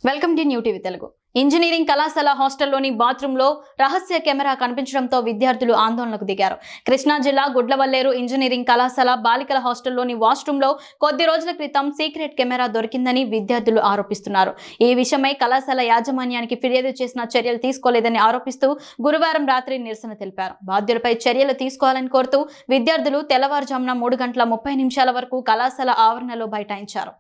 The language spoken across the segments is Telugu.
Welcome to new TV Telugu. Engineering కళాశాల హాస్టల్లోని బాత్రూంలో రహస్య కెమెరా కనిపించడంతో విద్యార్థులు ఆందోళనకు దిగారు. కృష్ణా జిల్లా గుడ్లవల్లేరు ఇంజనీరింగ్ కళాశాల బాలికల హాస్టల్లోని వాష్రూంలో కొద్ది రోజుల క్రితం సీక్రెట్ కెమెరా దొరికిందని విద్యార్థులు ఆరోపిస్తున్నారు. ఈ విషయమై కళాశాల యాజమాన్యానికి ఫిర్యాదు చేసిన చర్యలు తీసుకోలేదని ఆరోపిస్తూ గురువారం రాత్రి నిరసన తెలిపారు. బాధ్యులపై చర్యలు తీసుకోవాలని కోరుతూ విద్యార్థులు తెల్లవారుజామున 3:30 వరకు కళాశాల ఆవరణలో బైఠాయించారు.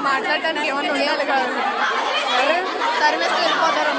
మాట్లాడటానికి ఏమన్నా ఉండాలి కాదు, తరిమేస్తే వెళ్ళిపోతారు.